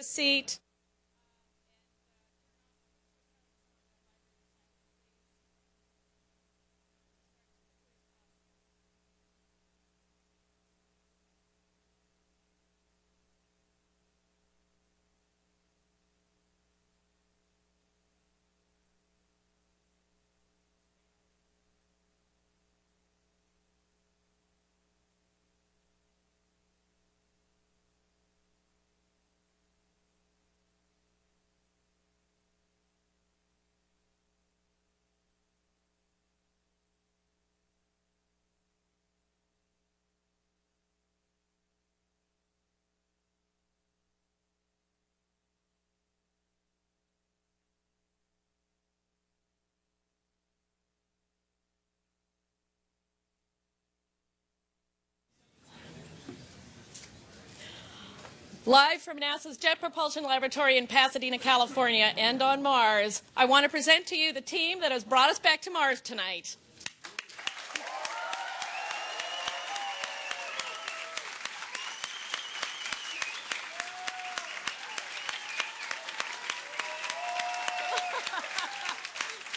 Seat. Live from NASA's Jet Propulsion Laboratory in Pasadena, California, and on Mars, I want to present to you the team that has brought us back to Mars tonight.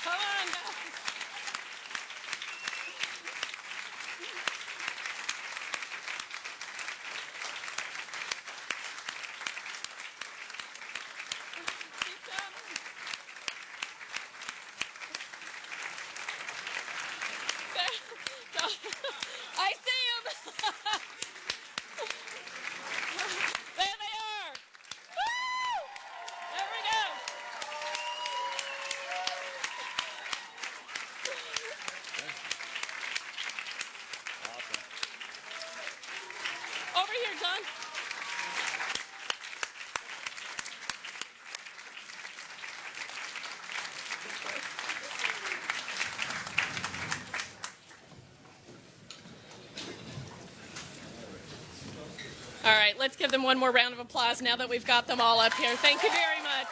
Come on, guys. Keep coming. I see him. There they are. Woo! There we go. Over here, John. All right, let's give them one more round of applause now that we've got them all up here. Thank you very much.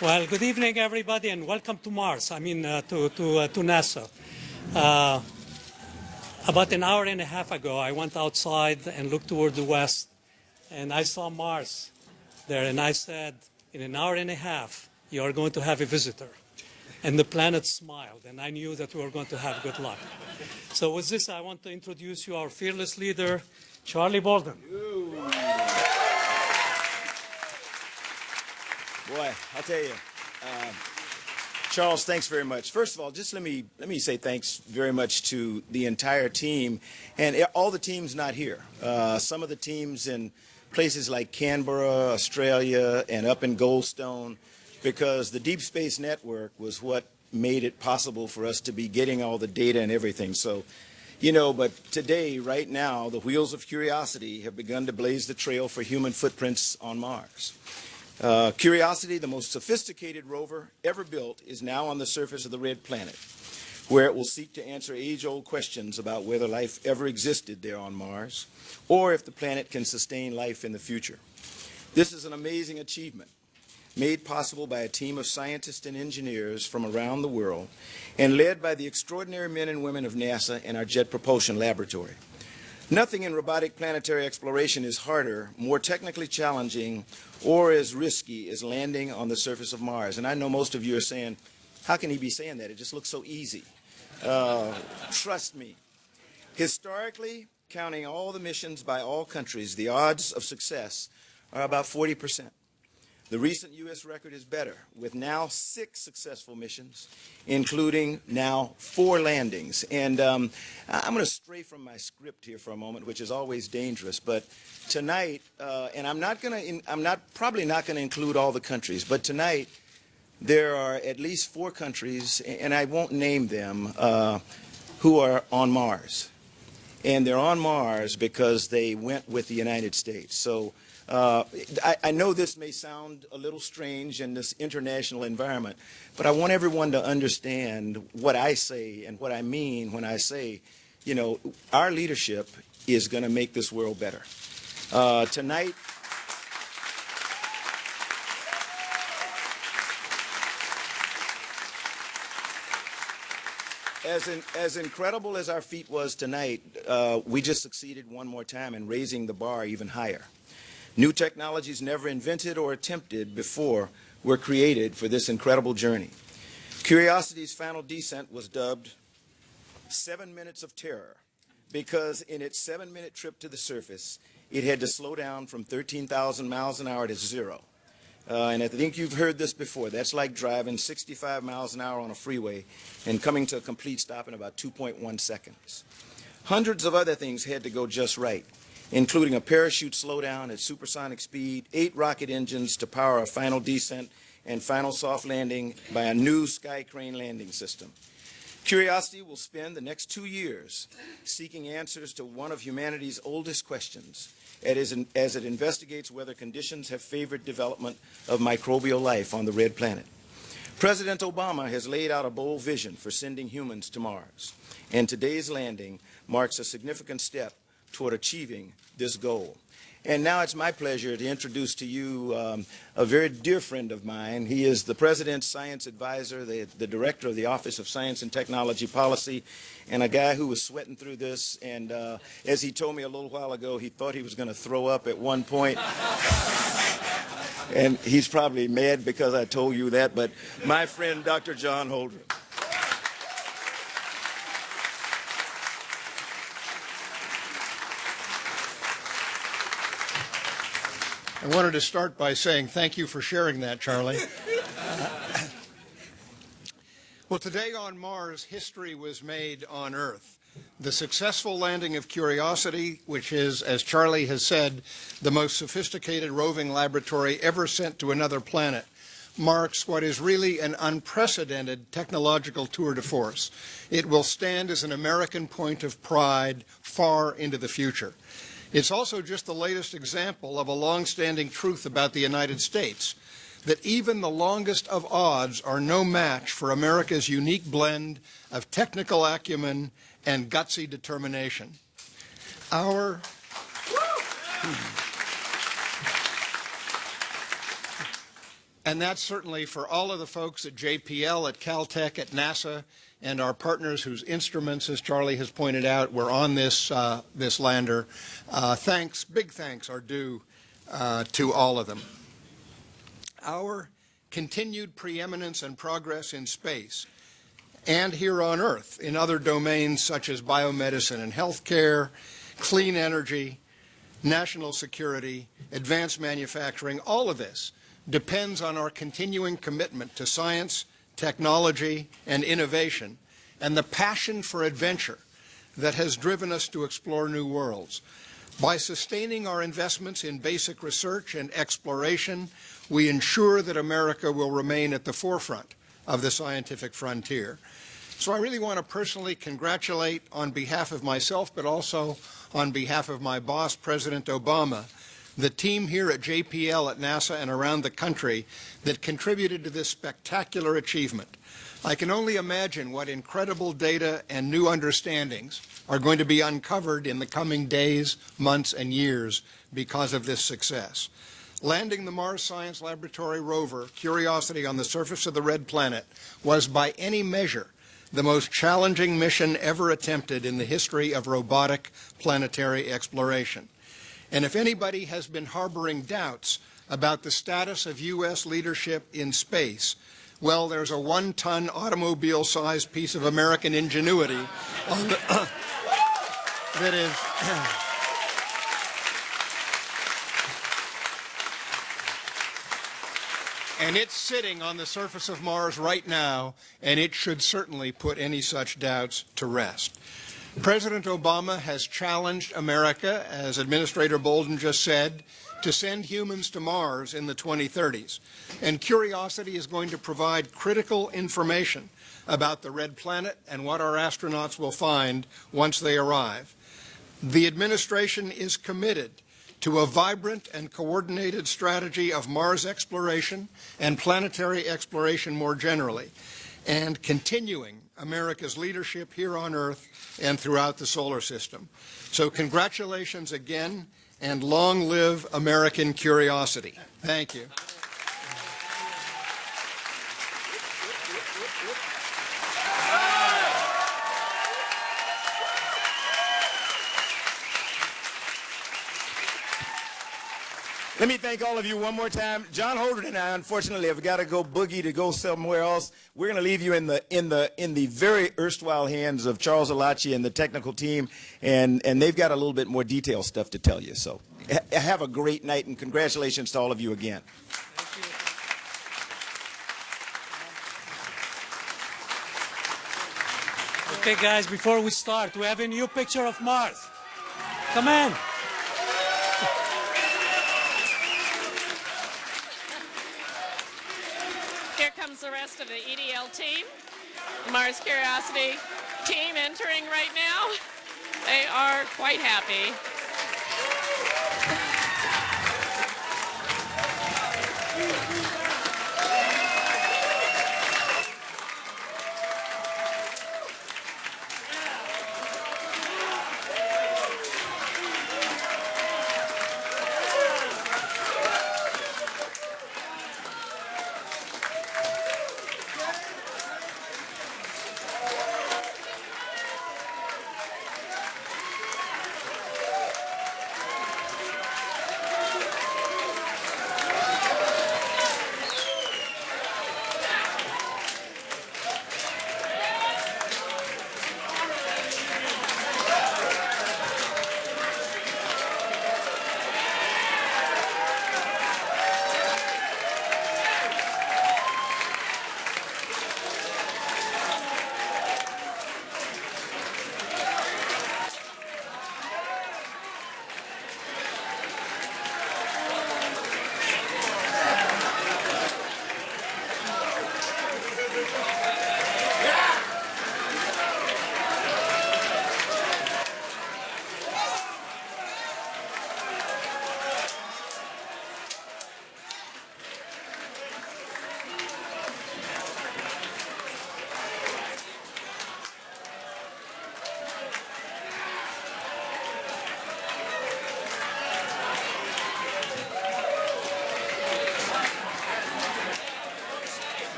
Well, good evening, everybody, and welcome to Mars. To NASA. About an hour and a half ago, I went outside and looked toward the west, and I saw Mars there, and I said, in an hour and a half, you are going to have a visitor. And the planet smiled, and I knew that we were going to have good luck. So with this, I want to introduce you our fearless leader, Charlie Bolden. Boy, I'll tell you, Charles, thanks very much. First of all, just let me say thanks very much to the entire team and all the teams not here. Some of the teams in places like Canberra, Australia, and up in Goldstone, because the Deep Space Network was what made it possible for us to be getting all the data and everything. So, but today, right now, the wheels of Curiosity have begun to blaze the trail for human footprints on Mars. Curiosity, the most sophisticated rover ever built, is now on the surface of the red planet, where it will seek to answer age-old questions about whether life ever existed there on Mars, or if the planet can sustain life in the future. This is an amazing achievement, made possible by a team of scientists and engineers from around the world, and led by the extraordinary men and women of NASA and our Jet Propulsion Laboratory. Nothing in robotic planetary exploration is harder, more technically challenging, or as risky as landing on the surface of Mars. And I know most of you are saying, how can he be saying that? It just looks so easy. Trust me. Historically, counting all the missions by all countries, the odds of success are about 40%. The recent U.S. record is better, with now 6 successful missions, including now 4 landings. And I'm going to stray from my script here for a moment, which is always dangerous. But tonight, and I'm probably not going to include all the countries, but tonight there are at least 4 countries, and I won't name them, who are on Mars. And they're on Mars because they went with the United States. So I know this may sound a little strange in this international environment, but I want everyone to understand what I say and what I mean when I say, our leadership is going to make this world better. Tonight, As incredible as our feat was tonight, we just succeeded one more time in raising the bar even higher. New technologies never invented or attempted before were created for this incredible journey. Curiosity's final descent was dubbed 7 Minutes of Terror because in its 7-minute trip to the surface, it had to slow down from 13,000 miles an hour to 0. And I think you've heard this before. That's like driving 65 miles an hour on a freeway and coming to a complete stop in about 2.1 seconds. Hundreds of other things had to go just right, including a parachute slowdown at supersonic speed, 8 rocket engines to power a final descent and final soft landing by a new sky crane landing system. Curiosity will spend the next 2 years seeking answers to one of humanity's oldest questions, as it investigates whether conditions have favored development of microbial life on the red planet. President Obama has laid out a bold vision for sending humans to Mars, and today's landing marks a significant step toward achieving this goal. And now it's my pleasure to introduce to you a very dear friend of mine. He is the President's Science Advisor, the Director of the Office of Science and Technology Policy, and a guy who was sweating through this. And as he told me a little while ago, he thought he was going to throw up at one point. And he's probably mad because I told you that, but my friend, Dr. John Holdren. I wanted to start by saying thank you for sharing that, Charlie. Well, today on Mars, history was made on Earth. The successful landing of Curiosity, which is, as Charlie has said, the most sophisticated roving laboratory ever sent to another planet, marks what is really an unprecedented technological tour de force. It will stand as an American point of pride far into the future. It's also just the latest example of a long-standing truth about the United States, that even the longest of odds are no match for America's unique blend of technical acumen and gutsy determination. And that's certainly for all of the folks at JPL, at Caltech, at NASA, and our partners whose instruments, as Charlie has pointed out, were on this lander. Big thanks are due to all of them. Our continued preeminence and progress in space and here on Earth in other domains such as biomedicine and healthcare, clean energy, national security, advanced manufacturing, all of this depends on our continuing commitment to science, technology, and innovation, and the passion for adventure that has driven us to explore new worlds. By sustaining our investments in basic research and exploration, we ensure that America will remain at the forefront of the scientific frontier. So I really want to personally congratulate, on behalf of myself, but also on behalf of my boss, President Obama, the team here at JPL, at NASA, and around the country that contributed to this spectacular achievement. I can only imagine what incredible data and new understandings are going to be uncovered in the coming days, months, and years because of this success. Landing the Mars Science Laboratory rover, Curiosity, on the surface of the red planet was, by any measure, the most challenging mission ever attempted in the history of robotic planetary exploration. And if anybody has been harboring doubts about the status of U.S. leadership in space, well, there's a 1-ton automobile-sized piece of American ingenuity on the, that is and it's sitting on the surface of Mars right now, and it should certainly put any such doubts to rest. President Obama has challenged America, as Administrator Bolden just said, to send humans to Mars in the 2030s. And Curiosity is going to provide critical information about the red planet and what our astronauts will find once they arrive. The administration is committed to a vibrant and coordinated strategy of Mars exploration and planetary exploration more generally, and continuing America's leadership here on Earth and throughout the solar system. So congratulations again, and long live American curiosity. Thank you. Let me thank all of you one more time. John Holden and I, unfortunately, have got to go boogie to go somewhere else. We're going to leave you in the very erstwhile hands of Charles Alachi and the technical team, and they've got a little bit more detailed stuff to tell you. So have a great night, and congratulations to all of you again. Okay, guys, before we start, we have a new picture of Mars. Come on. Here comes the rest of the EDL team. The Mars Curiosity team entering right now. They are quite happy.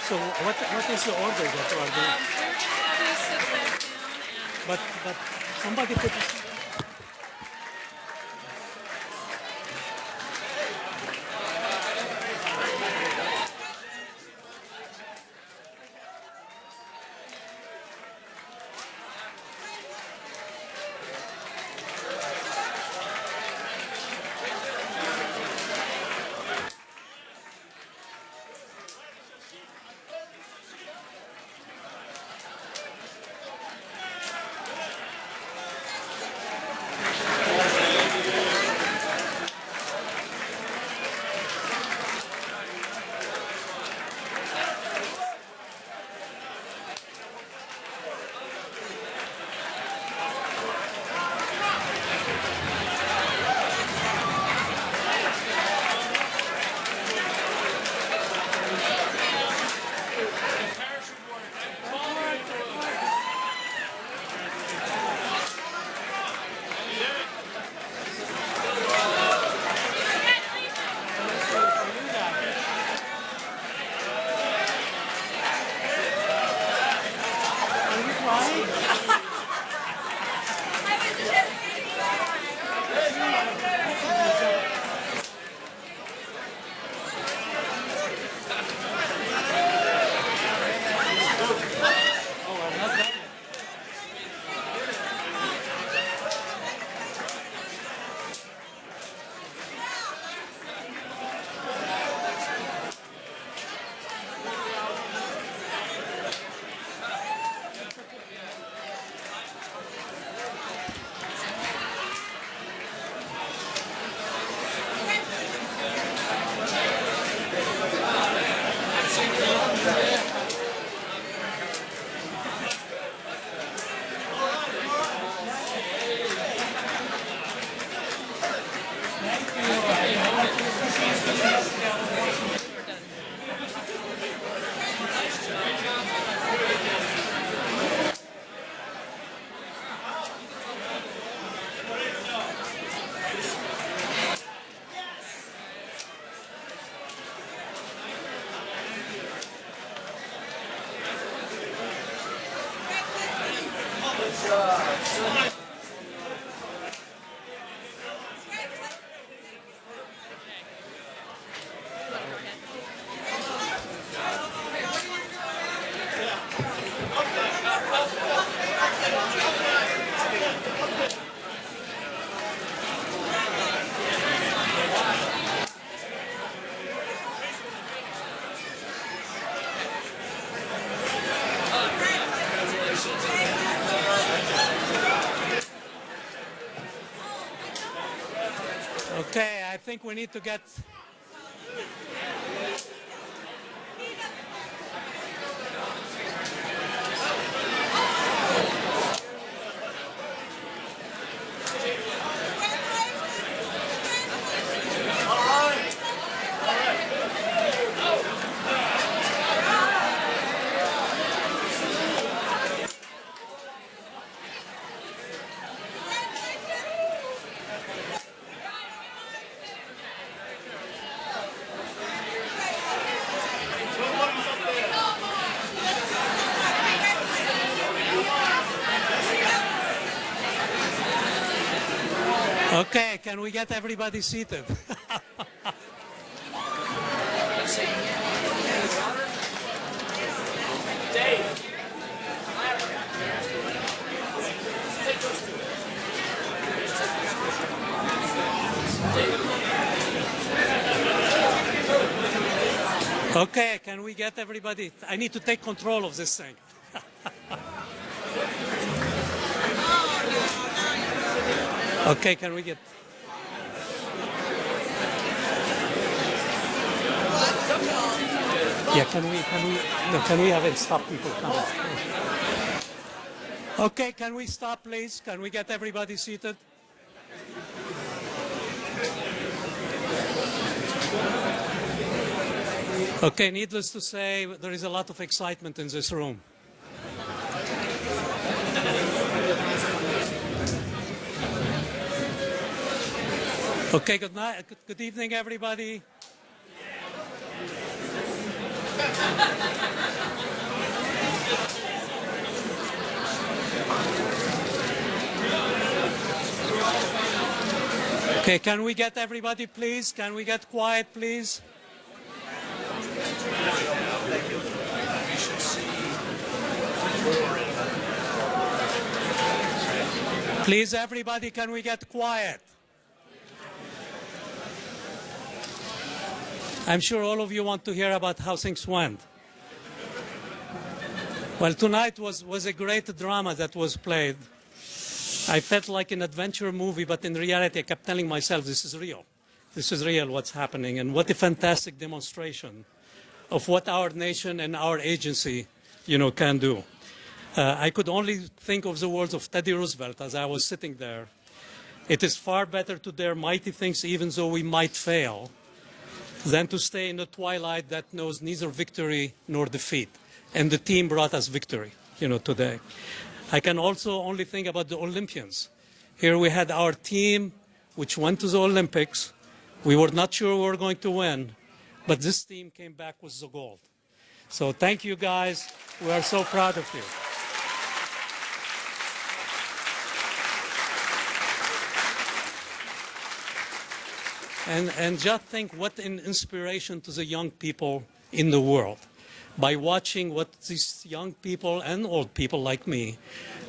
So what is the order that you are doing? We're going to have you sit back down and But somebody put this. Okay, I think we need to get... Okay, can we get everybody seated? Okay, can we get everybody? I need to take control of this thing. Okay, can we get... Yeah, can we have it stop people coming? Okay, can we stop, please? Can we get everybody seated? Okay, needless to say, there is a lot of excitement in this room. Okay, good night, good evening, everybody. Okay, can we get everybody, please? Can we get quiet, please? Please, everybody, can we get quiet? I'm sure all of you want to hear about how things went. Well, tonight was a great drama that was played. I felt like an adventure movie, but in reality, I kept telling myself, this is real. This is real, what's happening. And what a fantastic demonstration of what our nation and our agency, can do. I could only think of the words of Teddy Roosevelt as I was sitting there. It is far better to dare mighty things, even though we might fail, than to stay in a twilight that knows neither victory nor defeat. And the team brought us victory, today. I can also only think about the Olympians. Here we had our team, which went to the Olympics. We were not sure we were going to win, but this team came back with the gold. So thank you, guys. We are so proud of you. And just think what an inspiration to the young people in the world by watching what these young people and old people like me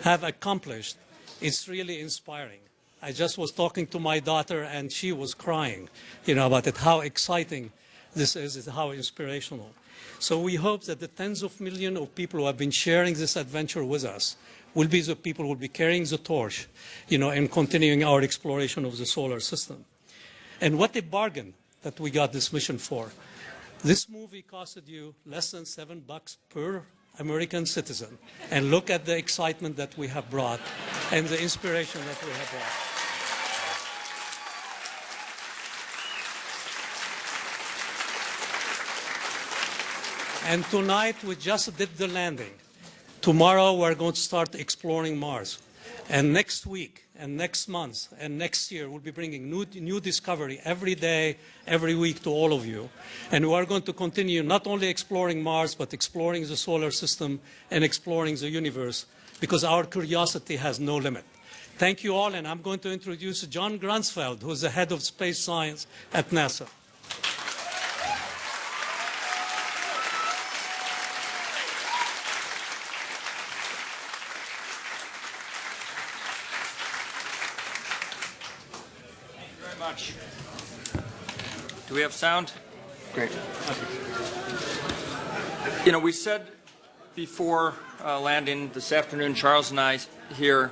have accomplished. It's really inspiring. I just was talking to my daughter and she was crying, about it, how exciting this is, how inspirational. So we hope that the tens of millions of people who have been sharing this adventure with us will be the people who will be carrying the torch, and continuing our exploration of the solar system. And what a bargain that we got this mission for. This movie costed you less than $7 per American citizen. And look at the excitement that we have brought and the inspiration that we have brought. And tonight we just did the landing. Tomorrow we're going to start exploring Mars. And next week, and next month, and next year, we'll be bringing new discovery every day, every week to all of you. And we are going to continue not only exploring Mars, but exploring the solar system and exploring the universe because our curiosity has no limit. Thank you all, and I'm going to introduce John Grunsfeld, who is the head of space science at NASA. Much. Do we have sound? Great. You know, we said before landing this afternoon, Charles and I here,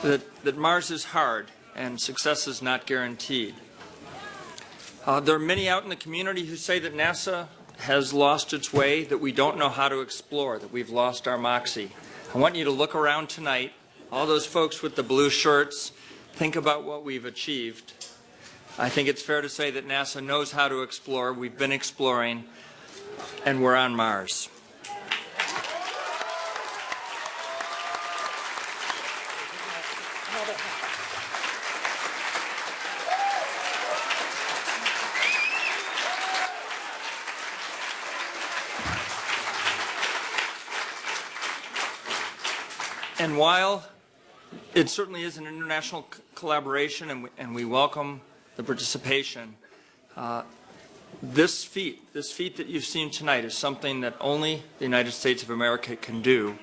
that Mars is hard and success is not guaranteed. There are many out in the community who say that NASA has lost its way, that we don't know how to explore, that we've lost our moxie. I want you to look around tonight, all those folks with the blue shirts, think about what we've achieved. I think it's fair to say that NASA knows how to explore. We've been exploring, and we're on Mars. And while it certainly is an international collaboration, and we welcome the participation, this feat that you've seen tonight is something that only the United States of America can do,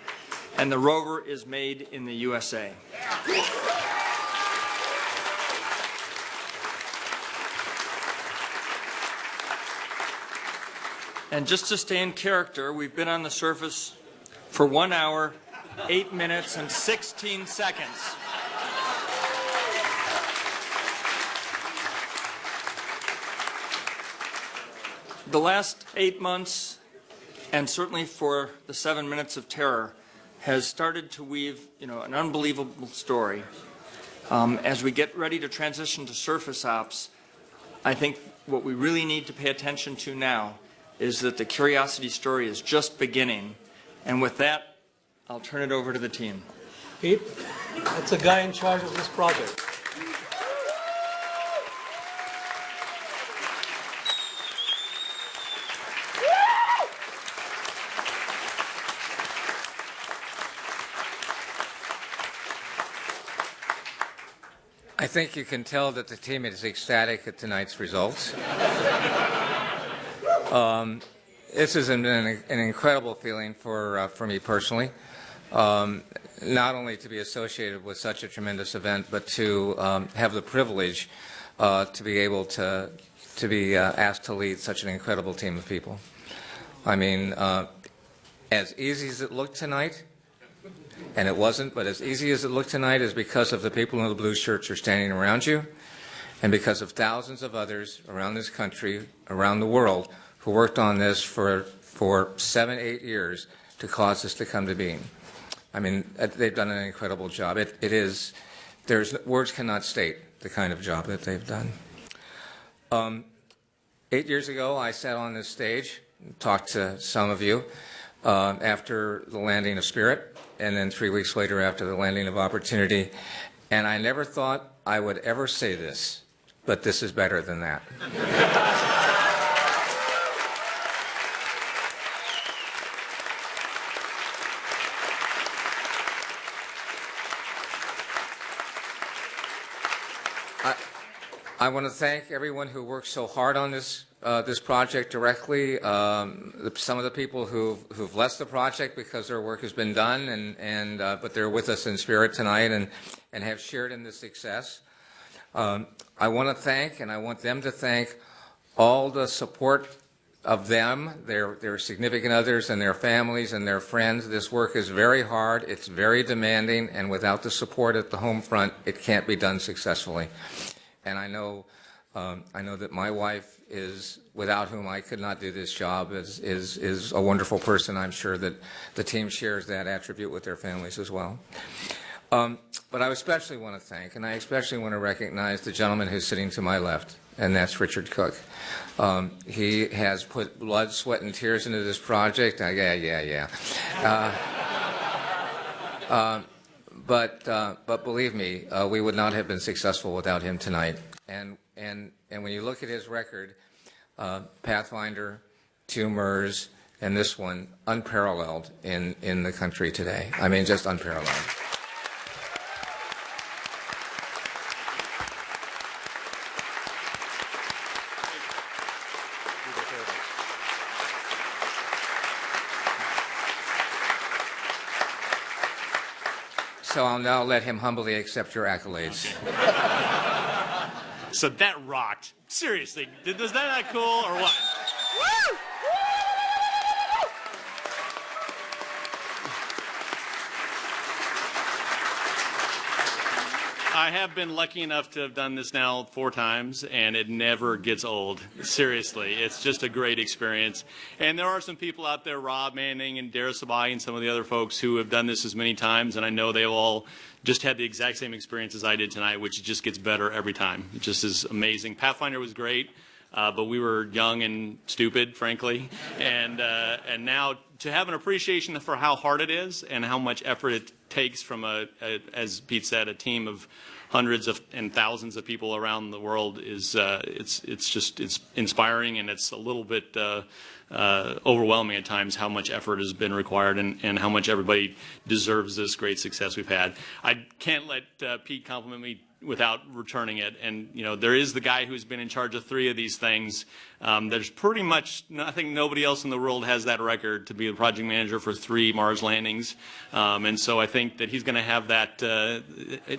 and the rover is made in the USA. And just to stay in character, we've been on the surface for 1 hour, 8 minutes, and 16 seconds. The last 8 months, and certainly for the 7 minutes of terror, has started to weave, an unbelievable story. As we get ready to transition to surface ops, I think what we really need to pay attention to now is that the Curiosity story is just beginning. And with that, I'll turn it over to the team. Pete, that's the guy in charge of this project. I think you can tell that the team is ecstatic at tonight's results. This is an incredible feeling for me personally, not only to be associated with such a tremendous event, but to have the privilege to be able to be asked to lead such an incredible team of people. I mean, as easy as it looked tonight, and it wasn't, but as easy as it looked tonight is because of the people in the blue shirts who are standing around you, and because of thousands of others around this country, around the world, who worked on this for 7, 8 years to cause this to come to being. I mean, they've done an incredible job. Words cannot state the kind of job that they've done. 8 years ago, I sat on this stage, talked to some of you after the landing of Spirit, and then 3 weeks later after the landing of Opportunity, and I never thought I would ever say this, but this is better than that. I want to thank everyone who worked so hard on this project directly. Some of the people who've left the project because their work has been done, but they're with us in spirit tonight and have shared in the success. I want to thank, and I want them to thank, all the support of them, their significant others, and their families and their friends. This work is very hard. It's very demanding, and without the support at the home front, it can't be done successfully. And I know that my wife is, without whom I could not do this job, is a wonderful person. I'm sure that the team shares that attribute with their families as well. But I especially want to thank, and I especially want to recognize the gentleman who's sitting to my left, and that's Richard Cook. He has put blood, sweat, and tears into this project. But believe me, we would not have been successful without him tonight. And when you look at his record, Pathfinder, 2 MERS, and this one unparalleled in the country today. I mean, just unparalleled. So I'll now let him humbly accept your accolades. So that rocked. Seriously, was that not cool or what? Woo! I have been lucky enough to have done this now 4 times, and it never gets old. Seriously, it's just a great experience. And there are some people out there, Rob Manning and Dara Sabai and some of the other folks who have done this as many times, and I know they've all just had the exact same experience as I did tonight, which just gets better every time. It just is amazing. Pathfinder was great, but we were young and stupid, frankly. And now to have an appreciation for how hard it is and how much effort it takes from as Pete said, a team of hundreds and thousands of people around the world is it's inspiring, and it's a little bit overwhelming at times how much effort has been required and how much everybody deserves this great success we've had. I can't let Pete compliment me without returning it. And, you know, there is the guy who's been in charge of 3 of these things. There's pretty much, I think nobody else in the world has that record to be the project manager for 3 Mars landings. And so I think that he's going to have that,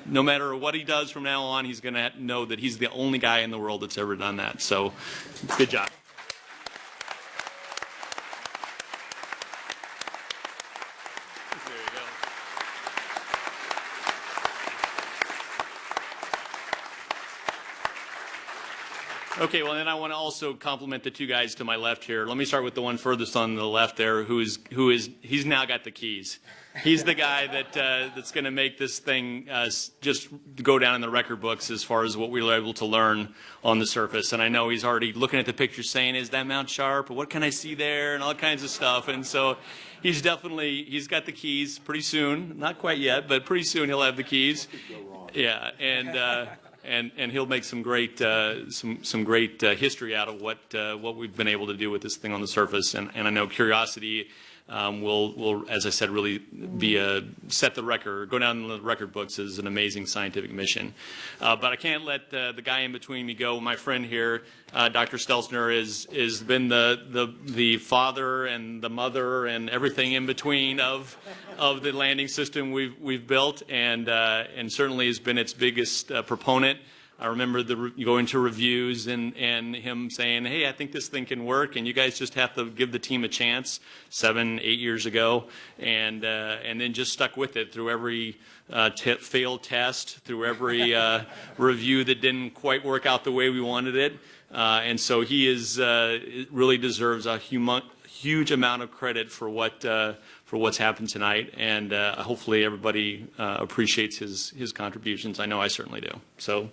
no matter what he does from now on, he's going to know that he's the only guy in the world that's ever done that. So good job. Okay, well, then I want to also compliment the 2 guys to my left here. Let me start with the one furthest on the left there, he's now got the keys. He's the guy that's going to make this thing just go down in the record books as far as what we were able to learn on the surface. And I know he's already looking at the pictures saying, is that Mount Sharp? Or what can I see there? And all kinds of stuff. And so he's got the keys pretty soon. Not quite yet, but pretty soon he'll have the keys. Yeah, and he'll make some great history out of what we've been able to do with this thing on the surface. And I know Curiosity will, as I said, really set the record, go down in the record books as an amazing scientific mission. But I can't let the guy in between me go. My friend here, Dr. Stelzner, is been the father and the mother and everything in between of the landing system we've built, and certainly has been its biggest proponent. I remember going to reviews and him saying, hey, I think this thing can work, and you guys just have to give the team a chance 7, 8 years ago, and then just stuck with it through every failed test, through every review that didn't quite work out the way we wanted it. And so he really deserves a huge amount of credit for what's happened tonight, and hopefully everybody appreciates his contributions. I know I certainly do. So.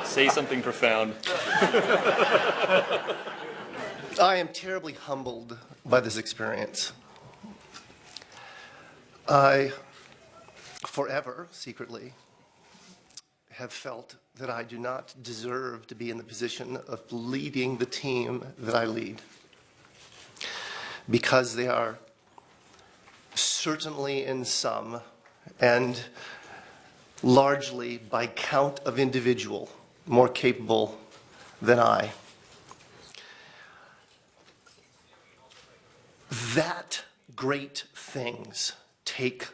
Say something profound. I am terribly humbled by this experience. I, forever, secretly, have felt that I do not deserve to be in the position of leading the team that I lead, because they are certainly in sum and largely by count of individual more capable than I. That great things take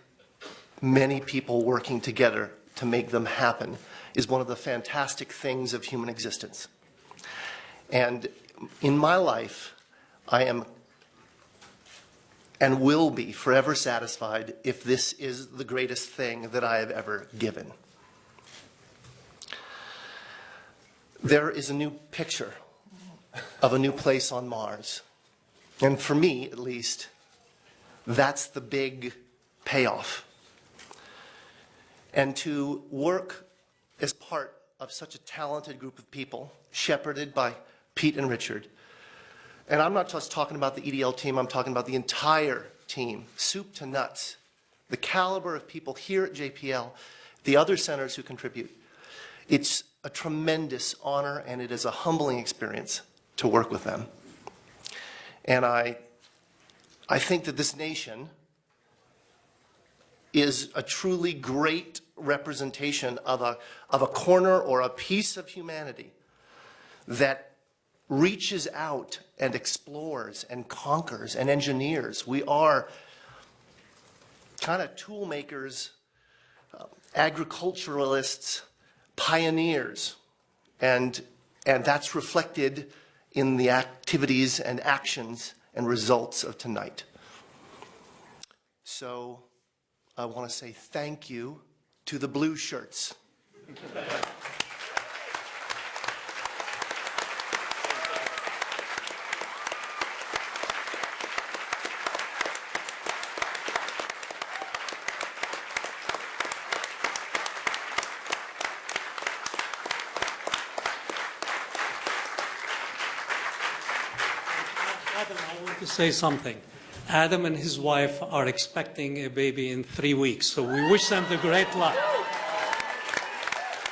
many people working together to make them happen is one of the fantastic things of human existence. And in my life, I am and will be forever satisfied if this is the greatest thing that I have ever given. There is a new picture of a new place on Mars. And for me, at least, that's the big payoff. And to work as part of such a talented group of people, shepherded by Pete and Richard. And I'm not just talking about the EDL team, I'm talking about the entire team, soup to nuts. The caliber of people here at JPL, the other centers who contribute. It's a tremendous honor, and it is a humbling experience to work with them. And I think that this nation is a truly great representation of a corner or a piece of humanity that reaches out and explores and conquers and engineers. We are kind of tool makers, agriculturalists, pioneers, and that's reflected in the activities and actions and results of tonight. So I want to say thank you to the blue shirts. Adam, I want to say something. Adam and his wife are expecting a baby in 3 weeks, so we wish them the great luck.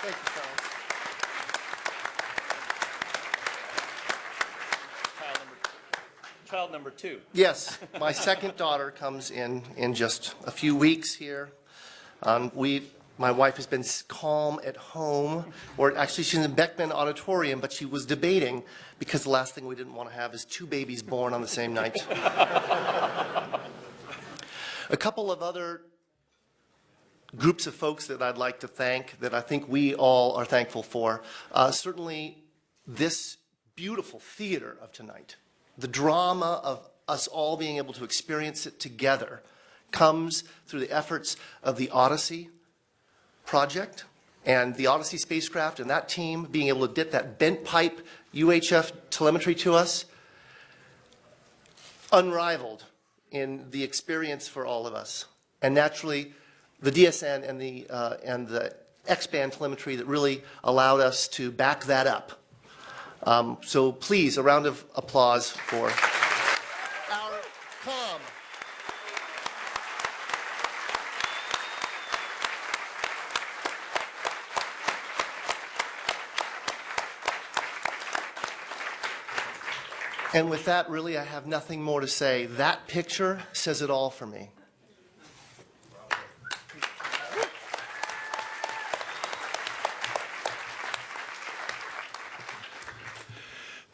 Thank you, Charles. Child number 2. Yes, my second daughter comes in just a few weeks here. My wife has been calm at home, or actually she's in Beckman Auditorium, but she was debating because the last thing we didn't want to have is 2 babies born on the same night. A couple of other groups of folks that I'd like to thank that I think we all are thankful for. Certainly this beautiful theater of tonight, the drama of us all being able to experience it together comes through the efforts of the Odyssey project and the Odyssey spacecraft and that team being able to get that bent pipe UHF telemetry to us, unrivaled in the experience for all of us. And naturally, the DSN and the X-band telemetry that really allowed us to back that up. So please, a round of applause for our comm. And with that, really, I have nothing more to say. That picture says it all for me.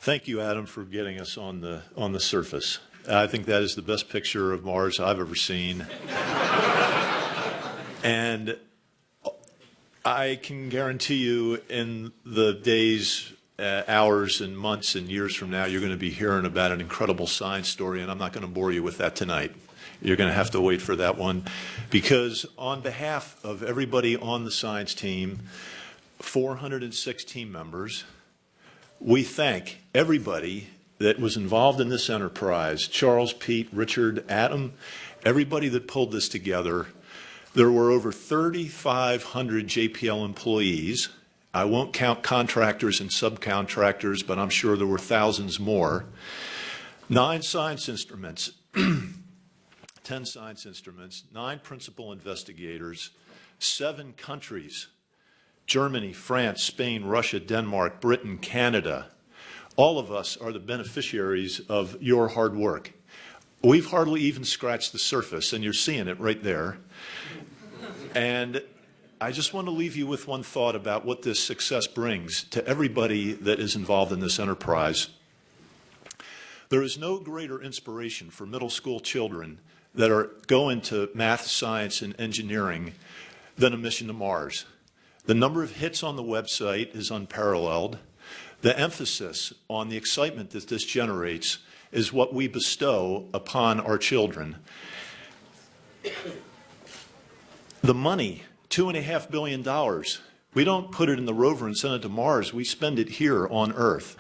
Thank you, Adam, for getting us on the surface. I think that is the best picture of Mars I've ever seen. And I can guarantee you in the days, hours and months and years from now, you're going to be hearing about an incredible science story, and I'm not going to bore you with that tonight. You're going to have to wait for that one, because on behalf of everybody on the science team, 406 team members, we thank everybody that was involved in this enterprise, Charles, Pete, Richard, Adam, everybody that pulled this together. There were over 3,500 JPL employees. I won't count contractors and subcontractors, but I'm sure there were thousands more. 9 science instruments, 10 science instruments, 9 principal investigators, 7 countries, Germany, France, Spain, Russia, Denmark, Britain, Canada. All of us are the beneficiaries of your hard work. We've hardly even scratched the surface, and you're seeing it right there. And I just want to leave you with one thought about what this success brings to everybody that is involved in this enterprise. There is no greater inspiration for middle school children that are going to math, science, and engineering than a mission to Mars. The number of hits on the website is unparalleled. The emphasis on the excitement that this generates is what we bestow upon our children. The money, $2.5 billion, we don't put it in the rover and send it to Mars. We spend it here on Earth.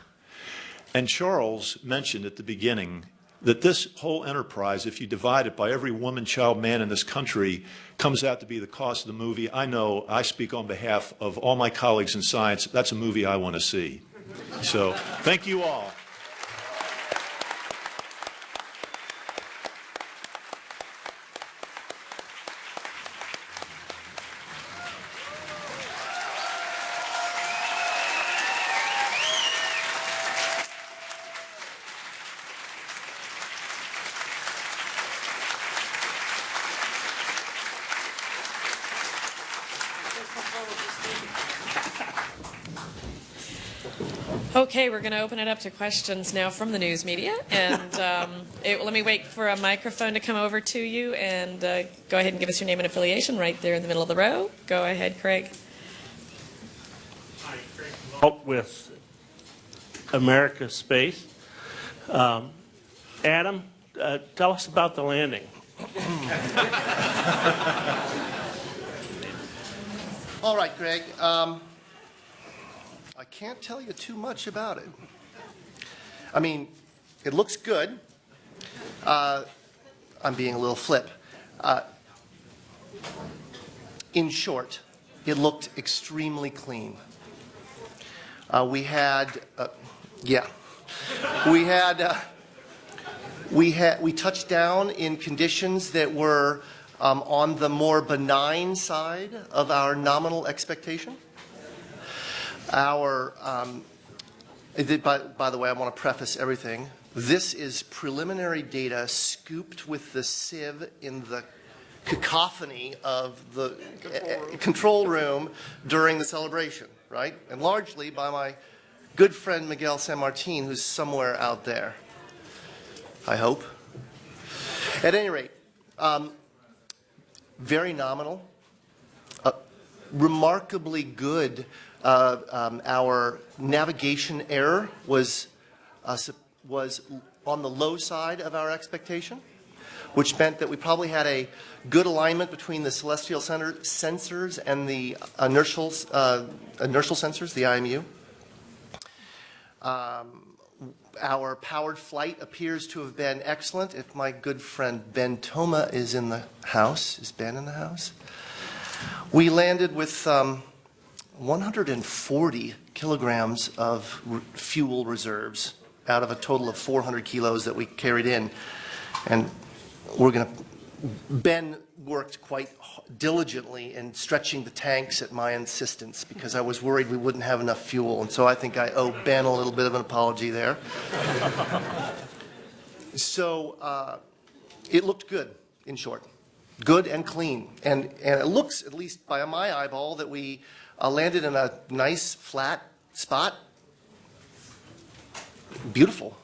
And Charles mentioned at the beginning that this whole enterprise, if you divide it by every woman, child, man in this country, comes out to be the cost of the movie. I know I speak on behalf of all my colleagues in science. That's a movie I want to see. So thank you all. Okay, we're going to open it up to questions now from the news media. And let me wait for a microphone to come over to you, and go ahead and give us your name and affiliation right there in the middle of the row. Go ahead, Craig. Hi, Craig. Help with America Space. Adam, tell us about the landing. All right, Greg. I can't tell you too much about it. I mean, it looks good. I'm being a little flip. In short, it looked extremely clean. We touched down in conditions that were on the more benign side of our nominal expectation. By the way, I want to preface everything. This is preliminary data scooped with the sieve in the cacophony of the control room during the celebration, right? And largely by my good friend Miguel San Martin, who's somewhere out there, I hope. At any rate, very nominal, remarkably good. Our navigation error was on the low side of our expectation, which meant that we probably had a good alignment between the celestial sensors and the inertial sensors, the IMU. Our powered flight appears to have been excellent. If my good friend Ben Toma is in the house, is Ben in the house? We landed with 140 kilograms of fuel reserves out of a total of 400 kilos that we carried in. And Ben worked quite diligently in stretching the tanks at my insistence because I was worried we wouldn't have enough fuel. And so I think I owe Ben a little bit of an apology there. So it looked good, in short. Good and clean. And it looks, at least by my eyeball, that we landed in a nice flat spot. Beautiful,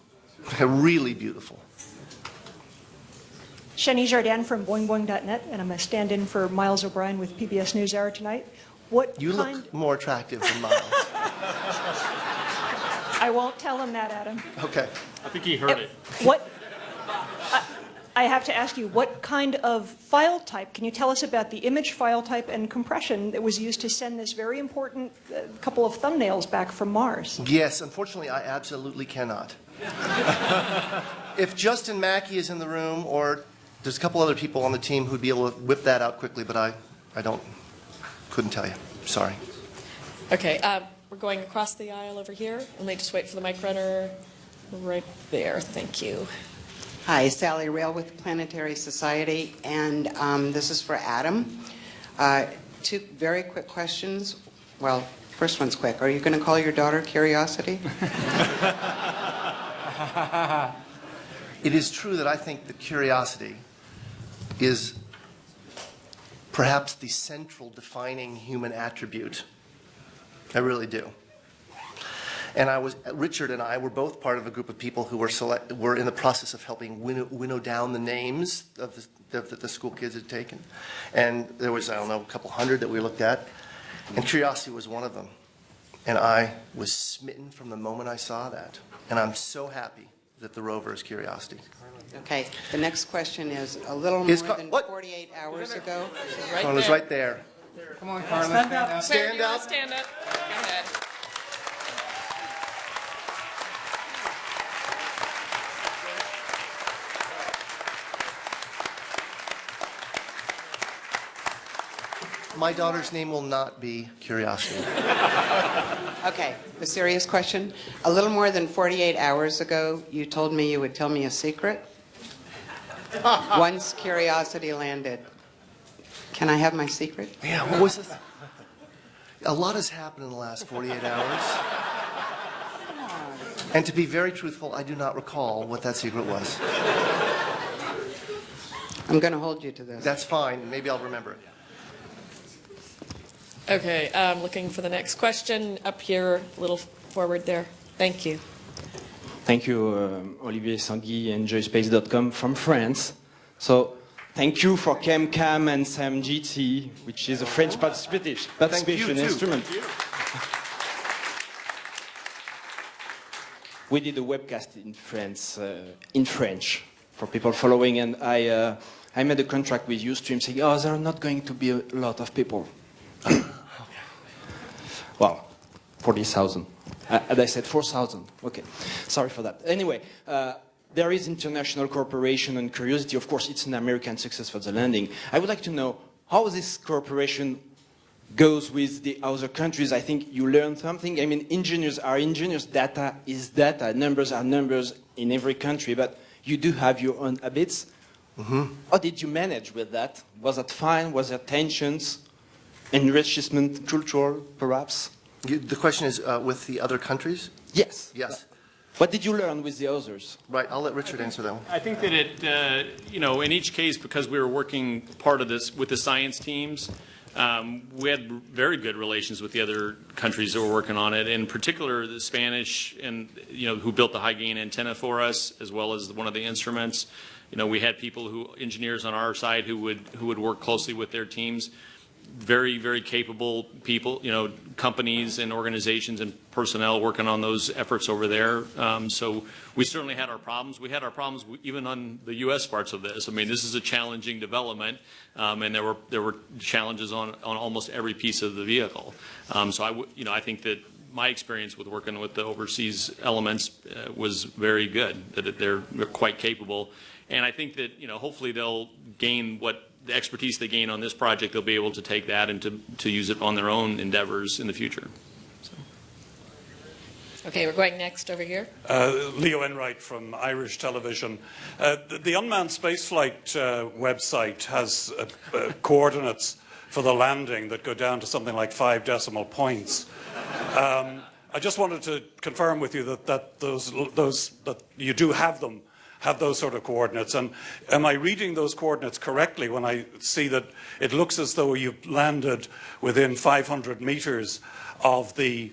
really beautiful. Shani Jardin from boingboing.net, and I'm a stand-in for Miles O'Brien with PBS NewsHour tonight. You look more attractive than Miles. I won't tell him that, Adam. Okay. I think he heard it. I have to ask you, what kind of file type, can you tell us about the image file type and compression that was used to send this very important couple of thumbnails back from Mars? Yes, unfortunately, I absolutely cannot. If Justin Mackey is in the room, or there's a couple other people on the team who'd be able to whip that out quickly, but I couldn't tell you. Sorry. Okay, we're going across the aisle over here. Let me just wait for the mic runner right there. Thank you. Hi, Sally Rail with Planetary Society, and this is for Adam. Two very quick questions. Well, first one's quick. Are you going to call your daughter Curiosity? It is true that I think that curiosity is perhaps the central defining human attribute. I really do. And Richard and I were both part of a group of people who were in the process of helping winnow down the names of the school kids had taken. And there was, I don't know, a couple hundred that we looked at. And curiosity was one of them. And I was smitten from the moment I saw that. And I'm so happy that the rover is Curiosity. Okay. The next question is a little more than 48 hours ago. Carla's right there. Come on, Carla. Stand up. Stand up. Stand up. Go ahead. My daughter's name will not be Curiosity. Okay, the serious question. A little more than 48 hours ago, you told me you would tell me a secret. Once Curiosity landed. Can I have my secret? Yeah, what was this? A lot has happened in the last 48 hours. And to be very truthful, I do not recall what that secret was. I'm going to hold you to this. That's fine. Maybe I'll remember it. Okay, looking for the next question up here, a little forward there. Thank you. Thank you, Olivier Sanguy and joyspace.com from France. So, thank you for ChemCam and SAMGT, which is a French participation instrument. We did a webcast in French for people following, and I made a contract with Ustream saying, oh, there are not going to be a lot of people. Well, 40,000. And I said 4,000. Okay, sorry for that. Anyway, there is international cooperation and curiosity. Of course, it's an American success for the landing. I would like to know how this cooperation goes with the other countries. I think you learned something. I mean, engineers are engineers. Data is data. Numbers are numbers in every country. But you do have your own habits. Mm-hmm. How did you manage with that? Was that fine? Was there tensions? Enrichment, cultural, perhaps? The question is with the other countries? Yes. Yes. What did you learn with the others? Right, I'll let Richard answer that one. I think that in each case, because we were working part of this with the science teams, we had very good relations with the other countries that were working on it. In particular, the Spanish, and who built the high gain antenna for us, as well as one of the instruments. We had people engineers on our side who would work closely with their teams. Very, very capable people, companies and organizations and personnel working on those efforts over there. So we certainly had our problems. We had our problems even on the U.S. parts of this. I mean, this is a challenging development, and there were challenges on almost every piece of the vehicle. So I think that my experience with working with the overseas elements was very good. That they're quite capable, and I think that hopefully they'll gain the expertise they gain on this project, they'll be able to take that and to use it on their own endeavors in the future. So. Okay, we're going next over here. Leo Enright from Irish Television. The Unmanned Spaceflight website has coordinates for the landing that go down to something like 5 decimal points. I just wanted to confirm with you that that you do have those sort of coordinates. And am I reading those coordinates correctly when I see that it looks as though you've landed within 500 meters of the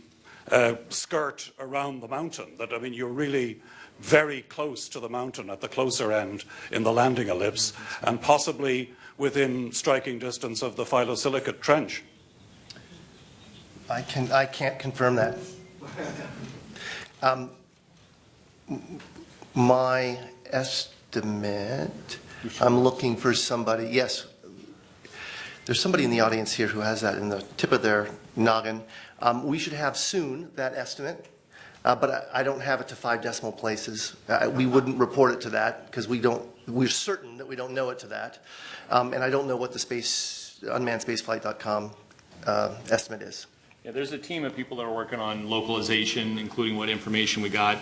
skirt around the mountain? That, I mean, you're really very close to the mountain at the closer end in the landing ellipse, and possibly within striking distance of the phyllosilicate trench. I can't confirm that. My estimate, I'm looking for somebody, yes, there's somebody in the audience here who has that in the tip of their noggin. We should have soon that estimate, but I don't have it to 5 decimal places. We wouldn't report it to that because we're certain that we don't know it to that. And I don't know what the unmannedspaceflight.com estimate is. Yeah, there's a team of people that are working on localization, including what information we got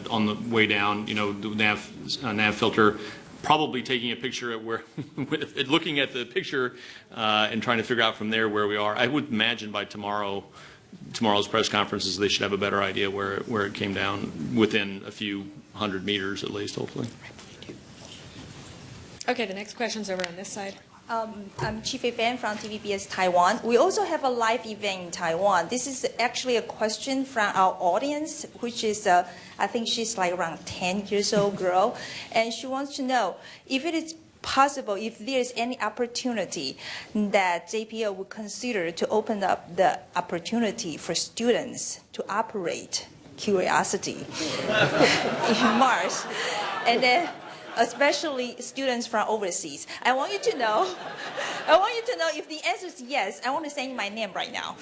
on the way down. The nav filter, probably taking a picture at where, looking at the picture and trying to figure out from there where we are. I would imagine by tomorrow's press conferences, they should have a better idea where it came down, within a few hundred meters at least, hopefully. Okay, the next question's over on this side. I'm Chief Fan from TVBS Taiwan. We also have a live event in Taiwan. This is actually a question from our audience, which is, I think she's like around 10 years old girl, and she wants to know if it is possible, if there's any opportunity that JPL would consider to open up the opportunity for students to operate Curiosity in Mars, and then especially students from overseas. I want you to know if the answer is yes, I want to say my name right now.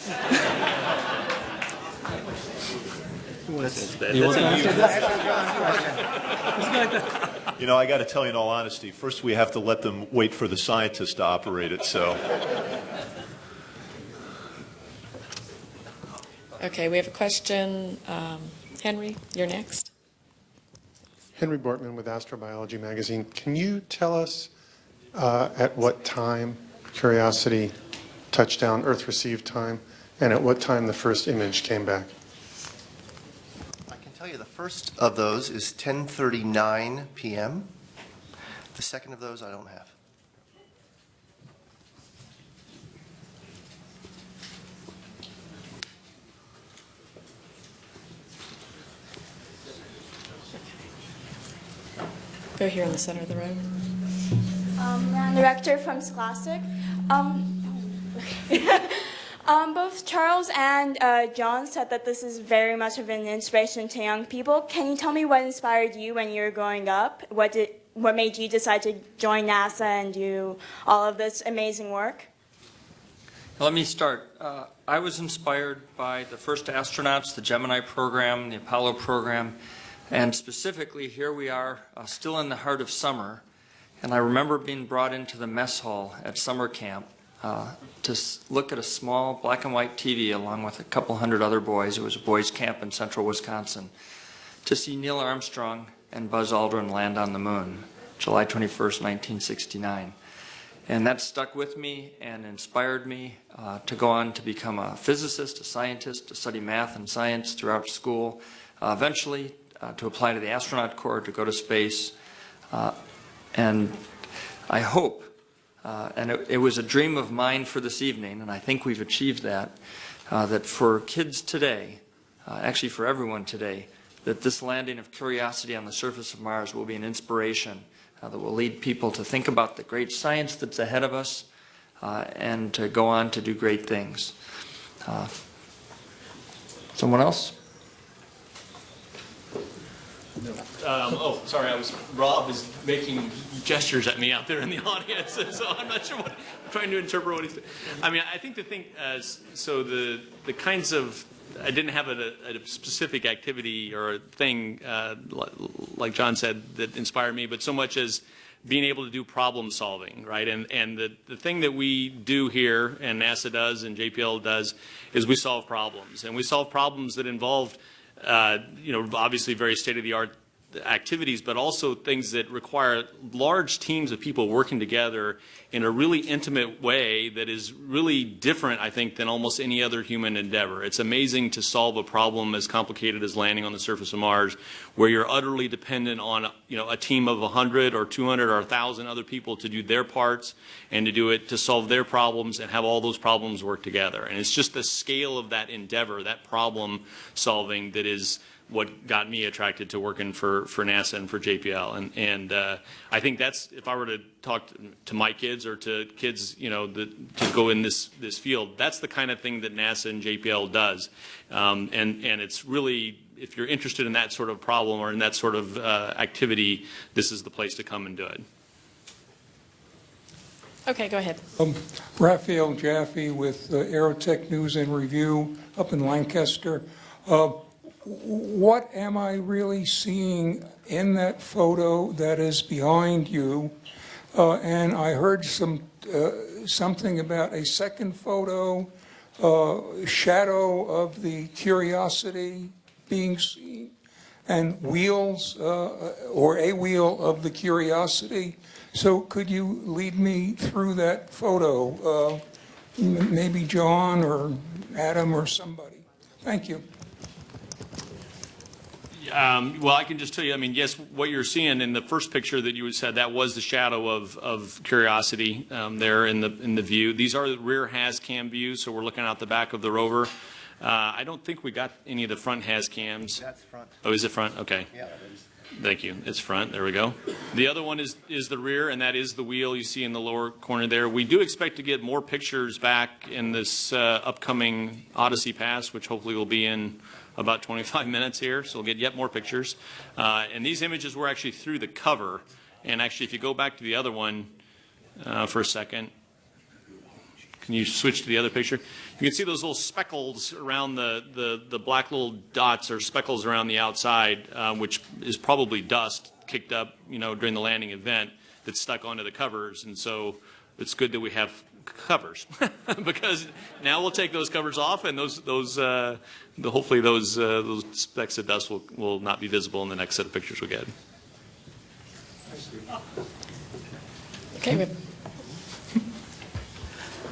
I got to tell you in all honesty, first we have to let them wait for the scientists to operate it, so. Okay, we have a question. Henry, you're next. Henry Bortman with Astrobiology Magazine. Can you tell us at what time Curiosity touched down, Earth received time, and at what time the first image came back? I can tell you the first of those is 10:39 p.m. The second of those I don't have. Go here in the center of the row. Ran Director from Scholastic. Both Charles and John said that this is very much of an inspiration to young people. Can you tell me what inspired you when you were growing up? What made you decide to join NASA and do all of this amazing work? Let me start. I was inspired by the first astronauts, the Gemini program, the Apollo program, and specifically here we are still in the heart of summer. And I remember being brought into the mess hall at summer camp to look at a small black and white TV along with a couple hundred other boys. It was a boys' camp in central Wisconsin, to see Neil Armstrong and Buzz Aldrin land on the moon, July 21st, 1969. And that stuck with me and inspired me to go on to become a physicist, a scientist, to study math and science throughout school, eventually to apply to the astronaut corps, to go to space. And I hope, and it was a dream of mine for this evening, and I think we've achieved that, that for kids today, actually for everyone today, that this landing of Curiosity on the surface of Mars will be an inspiration that will lead people to think about the great science that's ahead of us and to go on to do great things. Someone else? Sorry, Rob is making gestures at me out there in the audience, so I'm not sure what, I'm trying to interpret what he's doing. I mean, I think the thing, so the kinds of, I didn't have a specific activity or a thing, like John said, that inspired me, but so much as being able to do problem solving, right? And the thing that we do here, and NASA does, and JPL does, is we solve problems. And we solve problems that involve obviously very state-of-the-art activities, but also things that require large teams of people working together in a really intimate way that is really different, I think, than almost any other human endeavor. It's amazing to solve a problem as complicated as landing on the surface of Mars, where you're utterly dependent on a team of 100 or 200 or 1,000 other people to do their parts and to do it, to solve their problems and have all those problems work together. And it's just the scale of that endeavor, that problem solving, that is what got me attracted to working for NASA and for JPL. And I think that's, if I were to talk to my kids or to kids, to go in this field, that's the kind of thing that NASA and JPL does. And it's really, if you're interested in that sort of problem or in that sort of activity, this is the place to come and do it. Okay, go ahead. Raphael Jaffe with Aerotech News and Review up in Lancaster. What am I really seeing in that photo that is behind you? And I heard something about a second photo, shadow of the Curiosity being seen, and wheels, or a wheel of the Curiosity. So could you lead me through that photo? Maybe John or Adam or somebody. Thank you. Well, I can just tell you, I mean, yes, what you're seeing in the first picture that you said, that was the shadow of Curiosity there in the view. These are the rear HAZ-CAM views, so we're looking out the back of the rover. I don't think we got any of the front HAZ-CAMs. That's front. Oh, is it front? Okay. Yeah. Thank you. It's front. There we go. The other one is the rear, and that is the wheel you see in the lower corner there. We do expect to get more pictures back in this upcoming Odyssey Pass, which hopefully will be in about 25 minutes here, so we'll get yet more pictures. And these images were actually through the cover. And actually, if you go back to the other one for a second, can you switch to the other picture? You can see those little speckles around the black little dots or speckles around the outside, which is probably dust kicked up, during the landing event that's stuck onto the covers. And so it's good that we have covers because now we'll take those covers off, and hopefully those specks of dust will not be visible in the next set of pictures we get. Okay.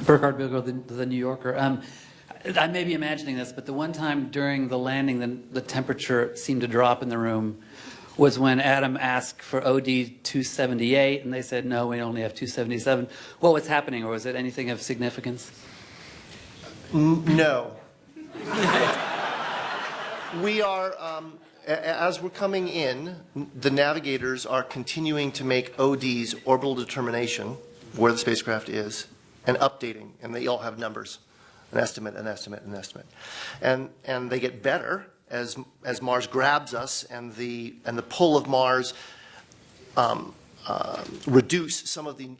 Burkhard Bilgo, the New Yorker. I may be imagining this, but the one time during the landing the temperature seemed to drop in the room was when Adam asked for OD 278, and they said, no, we only have 277. What was happening, or was it anything of significance? No. We are, as we're coming in, the navigators are continuing to make OD's orbital determination, where the spacecraft is, and updating, and they all have numbers, an estimate, an estimate, an estimate. And they get better as Mars grabs us, and the pull of Mars reduce some of the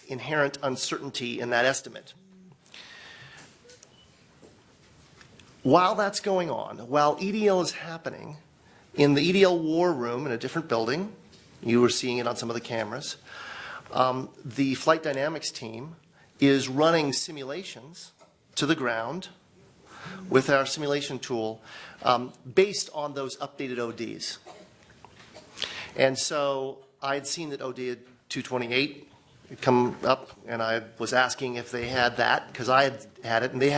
inherent uncertainty in that estimate. While that's going on, while EDL is happening, in the EDL war room in a different building, you were seeing it on some of the cameras, the flight dynamics team is running simulations to the ground with our simulation tool based on those updated ODs. And so I had seen that OD had 228 come up, and I was asking if they had that, because I had it, and they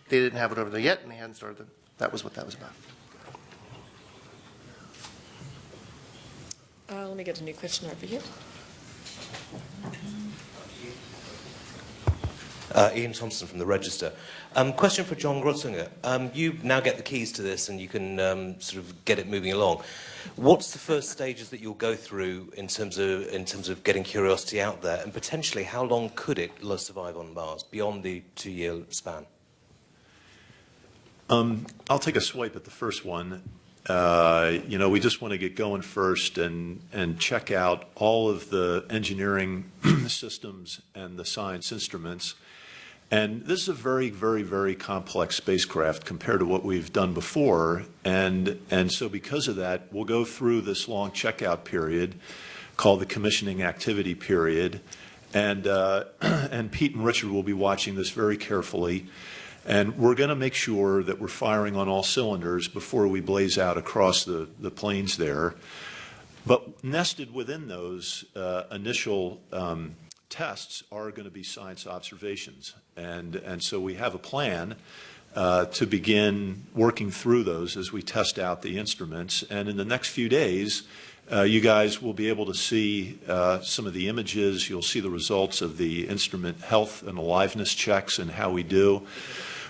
didn't have it over there yet, and they hadn't started. That was what that was about. Let me get a new question over here. Ian Thompson from the Register. Question for John Grotzinger. You now get the keys to this and you can sort of get it moving along. What's the first stages that you'll go through in terms of getting Curiosity out there, and potentially how long could it survive on Mars beyond the 2-year span? I'll take a swipe at the first one. We just want to get going first and check out all of the engineering systems and the science instruments. And this is a very, very, very complex spacecraft compared to what we've done before. And so because of that, we'll go through this long checkout period called the commissioning activity period. And Pete and Richard will be watching this very carefully. And we're going to make sure that we're firing on all cylinders before we blaze out across the plains there. But nested within those initial tests are going to be science observations. And so we have a plan to begin working through those as we test out the instruments. And in the next few days, you guys will be able to see some of the images. You'll see the results of the instrument health and aliveness checks and how we do.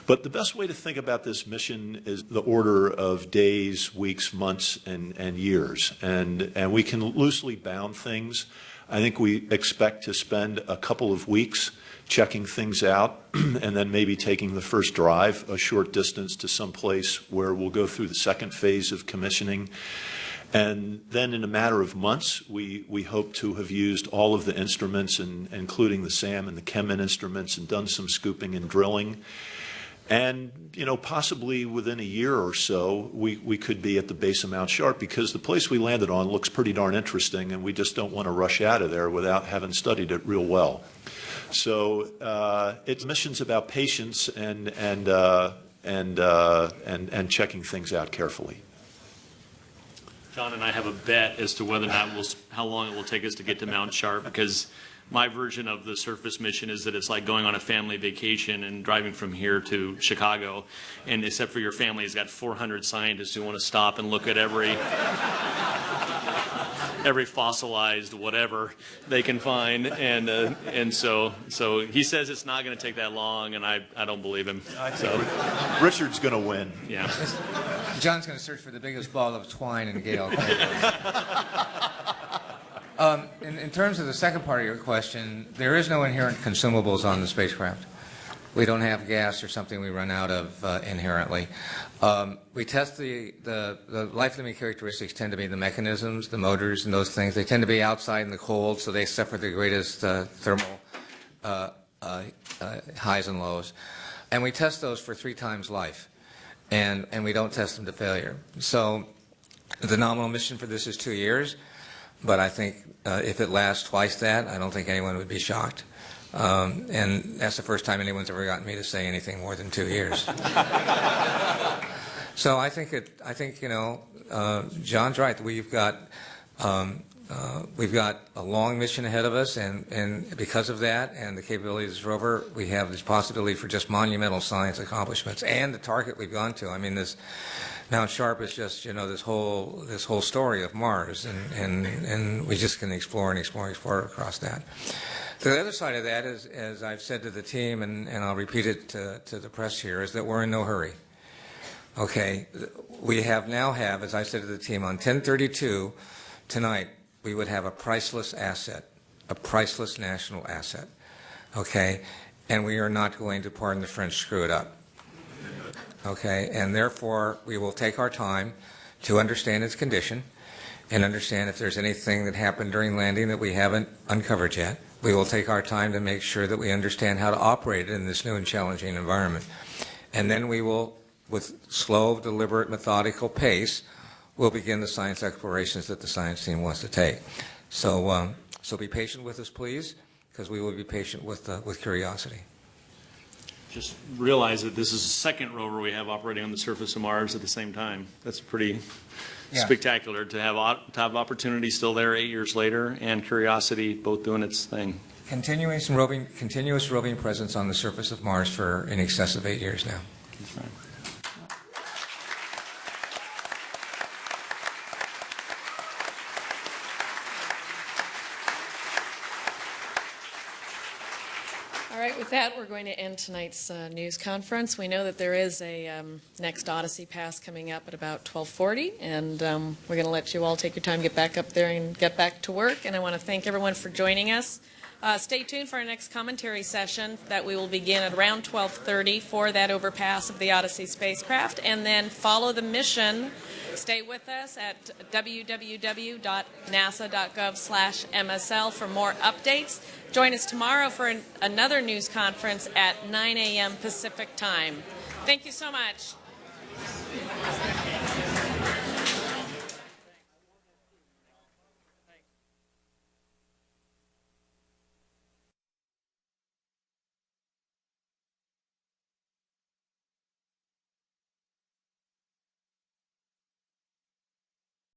But the best way to think about this mission is the order of days, weeks, months, and years. And we can loosely bound things. I think we expect to spend a couple of weeks checking things out and then maybe taking the first drive a short distance to some place where we'll go through the second phase of commissioning. And then in a matter of months, we hope to have used all of the instruments, including the SAM and the ChemIn instruments, and done some scooping and drilling. And, possibly within a year or so, we could be at the base of Mount Sharp, because the place we landed on looks pretty darn interesting, and we just don't want to rush out of there without having studied it real well. So it's missions about patience and checking things out carefully. John and I have a bet as to whether or not how long it will take us to get to Mount Sharp, because my version of the surface mission is that it's like going on a family vacation and driving from here to Chicago, and except for your family has got 400 scientists who want to stop and look at every fossilized whatever they can find, and so he says it's not going to take that long, and I don't believe him. Richard's going to win. Yeah. John's going to search for the biggest ball of twine in Gale. In terms of the second part of your question, there is no inherent consumables on the spacecraft. We don't have gas or something we run out of inherently. We test the life-limiting characteristics tend to be the mechanisms, the motors, and those things. They tend to be outside in the cold, so they suffer the greatest thermal highs and lows. And we test those for 3 times life, and we don't test them to failure. So the nominal mission for this is 2 years. But I think if it lasts twice that, I don't think anyone would be shocked. And that's the first time anyone's ever gotten me to say anything more than 2 years. So I think John's right. We've got a long mission ahead of us, and because of that and the capabilities of this rover, we have this possibility for just monumental science accomplishments and the target we've gone to. I mean, this Mount Sharp is just this whole story of Mars, and we just can explore and explore and explore across that. The other side of that is, as I've said to the team, and I'll repeat it to the press here, is that we're in no hurry. Okay, we now have, as I said to the team, on 10/32 tonight, we would have a priceless asset, a priceless national asset. Okay, and we are not going to, pardon the French, screw it up. Okay, and therefore we will take our time to understand its condition and understand if there's anything that happened during landing that we haven't uncovered yet. We will take our time to make sure that we understand how to operate in this new and challenging environment. And then we will, with slow, deliberate, methodical pace, we'll begin the science explorations that the science team wants to take. So be patient with us, please, because we will be patient with curiosity. Just realize that this is the second rover we have operating on the surface of Mars at the same time. That's pretty spectacular to have opportunity still there 8 years later, and Curiosity both doing its thing. Continuous roving presence on the surface of Mars for in excess of 8 years now. That's right. All right, with that, we're going to end tonight's news conference. We know that there is a next Odyssey pass coming up at about 12:40, and we're going to let you all take your time, get back up there, and get back to work. And I want to thank everyone for joining us. Stay tuned for our next commentary session that we will begin at around 12:30 for that overpass of the Odyssey spacecraft, and then follow the mission. Stay with us at www.nasa.gov/MSL for more updates. Join us tomorrow for another news conference at 9 a.m. Pacific time. Thank you so much.